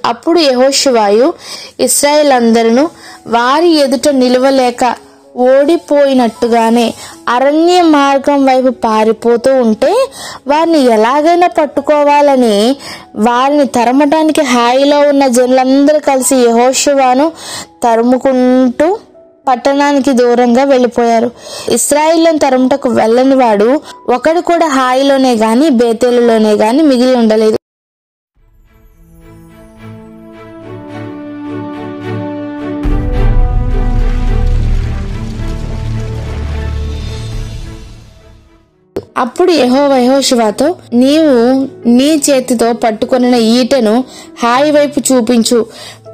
అప్పుడు యెహోషువయు ఇశ్రాయేలు అందరూ వారి ఎదుట నిలవలేక ఓడిపోయినట్టుగానే అరణ్య మార్గం వైపు పారిపోతూ ఉంటే వారిని ఎలాగైనా పట్టుకోవాలని వారిని తరమటానికి హాయిలో ఉన్న జనులందరూ కలిసి యెహోషువను తరుముకుంటూ పట్టణానికి దూరంగా వెళ్ళిపోయారు. ఇశ్రాయేలును తరుముటకు వెళ్ళని వాడు ఒకడు కూడా హాయిలోనే గాని బేతేలులోనే గాని మిగిలి ఉండలేదు. అప్పుడు యెహోవా యెహోషువతో, నీవు నీ చేతితో పట్టుకొనిన ఈటెను హాయి వైపు చూపించు,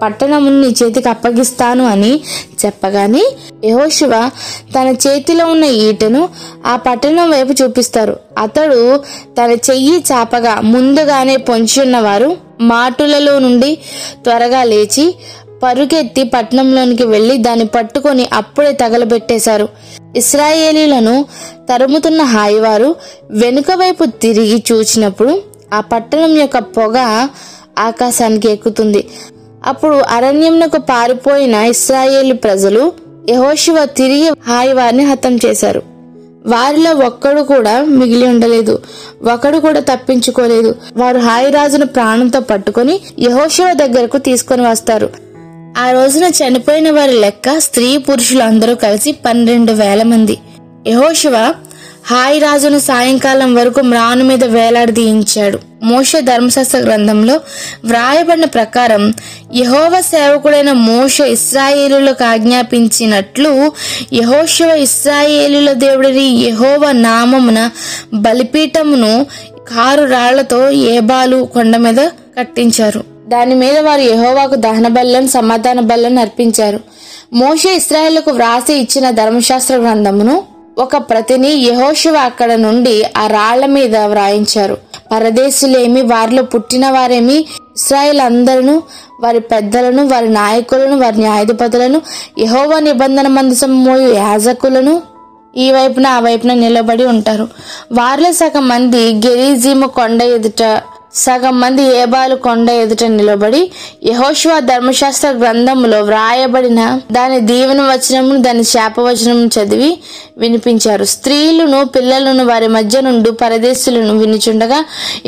పట్టణమును నీ చేతికి అప్పగిస్తాను అని చెప్పగానే యెహోషువ తన చేతిలో ఉన్న ఈటెను ఆ పట్టణం వైపు చూపిస్తారు. అతడు తన చెయ్యి చాపగా ముందుగానే పొంచి ఉన్నవారు మాటులలో నుండి త్వరగా లేచి పరుగెత్తి పట్టణంలోనికి వెళ్లి దాన్ని పట్టుకొని అప్పుడే తగలబెట్టేశారు. ఇశ్రాయేలీలను తరుముతున్న హాయివారు వెనుక వైపు తిరిగి చూచినప్పుడు ఆ పట్టణం యొక్క పొగ ఆకాశానికి ఎక్కుతుంది. అప్పుడు అరణ్యంకు పారిపోయిన ఇశ్రాయేలు ప్రజలు యెహోషువ తిరిగి హాయివారిని హతం చేశారు. వారిలో ఒక్కడు కూడా మిగిలి ఉండలేదు, ఒకడు కూడా తప్పించుకోలేదు. వారు హాయిరాజును ప్రాణంతో పట్టుకొని యెహోషువ దగ్గరకు తీసుకొని వస్తారు. ఆ రోజున చనిపోయిన వారి లెక్క స్త్రీ పురుషులు అందరూ కలిసి 12,000 మంది. యెహోషువ హాయిరాజును సాయంకాలం వరకు మ్రాను మీద వేలాడదీయించాడు. మోషే ధర్మశాస్త్ర గ్రంథంలో వ్రాయబడిన ప్రకారం యెహోవా సేవకుడైన మోషే ఇశ్రాయేలులకు ఆజ్ఞాపించినట్లు యెహోషువ ఇశ్రాయేలుల దేవుడిని యెహోవా నామమున బలిపీఠమును 6 రాళ్లతో ఏబాలు కొండ మీద కట్టించారు. దాని మీద వారు యెహోవాకు దహన బలులను సమాధాన బలులను అర్పించారు. మోషే ఇశ్రాయేలుకు వ్రాసి ఇచ్చిన ధర్మశాస్త్ర గ్రంథమును ఒక ప్రతిని యెహోషువ అక్కడ నుండి ఆ రాళ్ల మీద వ్రాయించారు. పరదేశులేమి వారిలో పుట్టిన వారేమి ఇశ్రాయేలు అందరూ వారి పెద్దలను వారి నాయకులను వారి న్యాయాధిపతులను యెహోవా నిబంధన మందసం మోయు యాజకులను ఈ వైపున ఆ వైపున నిలబడి ఉంటారు. వారిలో సగం మంది గెరిజీము కొండ ఎదుట సగం మంది ఏబాలు కొండ ఎదుట నిలబడి యెహోషువ ధర్మశాస్త్ర గ్రంథములో వ్రాయబడిన దాని దీవెన వచనమును దాని శాపవచనము చదివి వినిపించారు. స్త్రీలను పిల్లలను వారి మధ్య నుండి పరదేశులను వినుచుండగా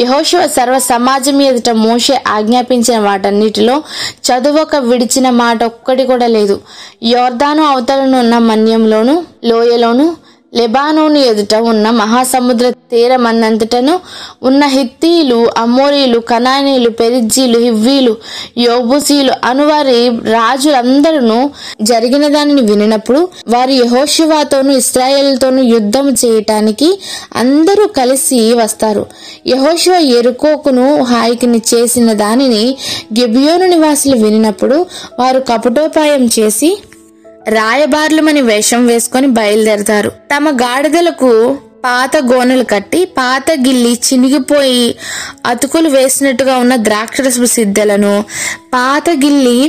యెహోషువ సర్వ సమాజం ఎదుట మోషే ఆజ్ఞాపించిన వాటన్నిటిలో చదువక విడిచిన మాట ఒక్కటి కూడా లేదు. యోర్దాను అవతలనున్న మన్యంలోను లోయలోను లెబానోను ఎదుట ఉన్న మహాసముద్ర తీరమన్నంతటను ఉన్న హిత్తీలు, అమోరీలు, కనానీలు, పెరిజ్జీలు, హివ్వీలు, యోబూసీలు అనువారి రాజులందరూ జరిగిన దానిని వినినప్పుడు వారు యెహోషువతోను ఇశ్రాయేలుతోను యుద్ధం చేయటానికి అందరూ కలిసి వస్తారు. యెహోషువ యెరికోకును హాయికిని చేసిన దానిని గిబియోను నివాసులు వినినప్పుడు వారు కపటోపాయం చేసి రాయబారులమని వేషం వేసుకొని బయలుదేరతారు. తమ గాడిదలకు పాత గోనెలు కట్టి పాత గిల్లి చినిగిపోయి అతుకులు వేసినట్టుగా ఉన్న ద్రాక్షరసపు సిద్ధలను, పాత గిల్లి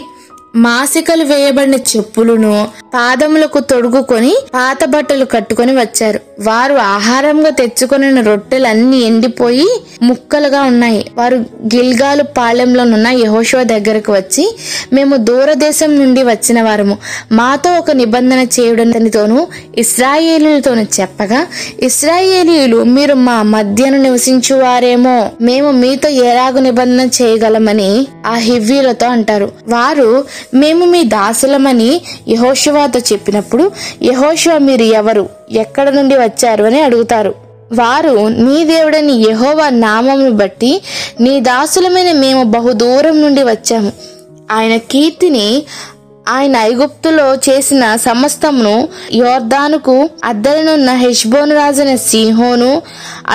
మాసికలు వేయబడిన చెప్పులను పాదములకు తొడుగుకొని పాత బట్టలు కట్టుకొని వచ్చారు. వారు ఆహారంగా తెచ్చుకొని రొట్టెలన్నీ ఎండిపోయి ముక్కలుగా ఉన్నాయి. వారు గిల్గాలు పాళెంలోనున్న యెహోషువ దగ్గరకు వచ్చి, మేము దూరదేశం నుండి వచ్చిన వారము, మాతో ఒక నిబంధన చేయుడనితోనూ ఇశ్రాయేలీయులతోనూ చెప్పగా, ఇశ్రాయేలీయులు మీరు మా మధ్యను నివసించువారేమో, మేము మీతో ఎలాగు నిబంధన చేయగలమని ఆ హివ్వీలతో అంటారు. వారు మేము మీ దాసులమని యెహోషువతో చెప్పినప్పుడు యెహోషువ మీరు ఎవరు, ఎక్కడ నుండి వచ్చారు అని అడుగుతారు. వారు నీ దేవుడని యెహోవా నామమును బట్టి నీ దాసులమైన మేము బహుదూరం నుండి వచ్చాము. ఆయన కీర్తిని ఆయన ఐగుప్తులో చేసిన సమస్తమును యోర్దానుకు అద్దరినున్న హెష్బోను రాజైన సీహోను,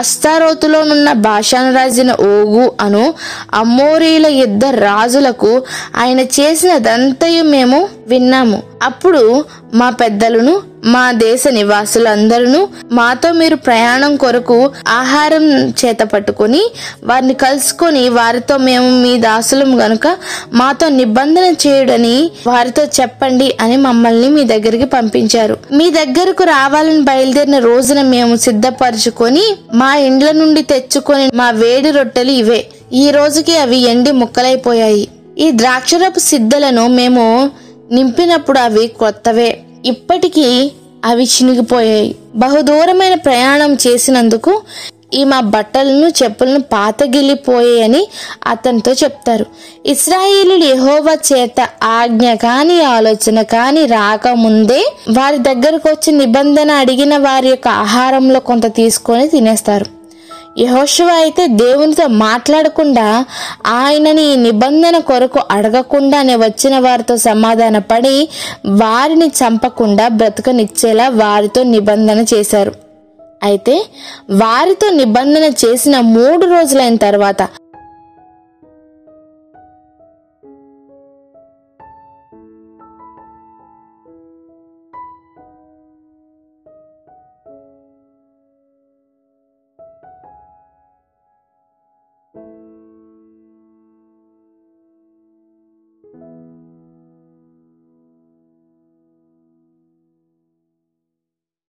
అస్తారోతులోనున్న బాషాను రాజైన ఓగు అను అమోరీల 2 రాజులకు ఆయన చేసినదంతయు మేము విన్నాము. అప్పుడు మా పెద్దలను మా దేశ నివాసులందరూ మాతో మీరు ప్రయాణం కొరకు ఆహారం చేత పట్టుకొని వారిని కలుసుకొని వారితో మేము మీ దాసులం గనుక మాతో నిబంధన చేయుడని వారితో చెప్పండి అని మమ్మల్ని మీ దగ్గరికి పంపించారు. మీ దగ్గరకు రావాలని బయలుదేరిన రోజున మేము సిద్ధపరచుకొని మా ఇండ్ల నుండి తెచ్చుకొని మా వేడి రొట్టెలు ఇవే. ఈ రోజుకి అవి ఎండి ముక్కలైపోయాయి. ఈ ద్రాక్షరపు సిద్ధలను మేము నింపినప్పుడు అవి కొత్తవే, ఇప్పటికీ అవి చినిగిపోయాయి. బహుదూరమైన ప్రయాణం చేసినందుకు ఈ మా బట్టలను చెప్పులను పాతగిలిపోయాయని అతనితో చెప్తారు. ఇశ్రాయేలీయులు యెహోవా చేత ఆజ్ఞ కాని ఆలోచన కాని రాకముందే వారి దగ్గరకు వచ్చి నిబంధన అడిగిన వారి యొక్క ఆహారంలో కొంత తీసుకొని తినేస్తారు. యెహోషువ అయితే దేవునితో మాట్లాడకుండా, ఆయనని ఈ నిబంధన కొరకు అడగకుండానే వచ్చిన వారితో సమాధాన పడి వారిని చంపకుండా బ్రతకనిచ్చేలా వారితో నిబంధన చేశారు. అయితే వారితో నిబంధన చేసిన 3 రోజులైన తర్వాత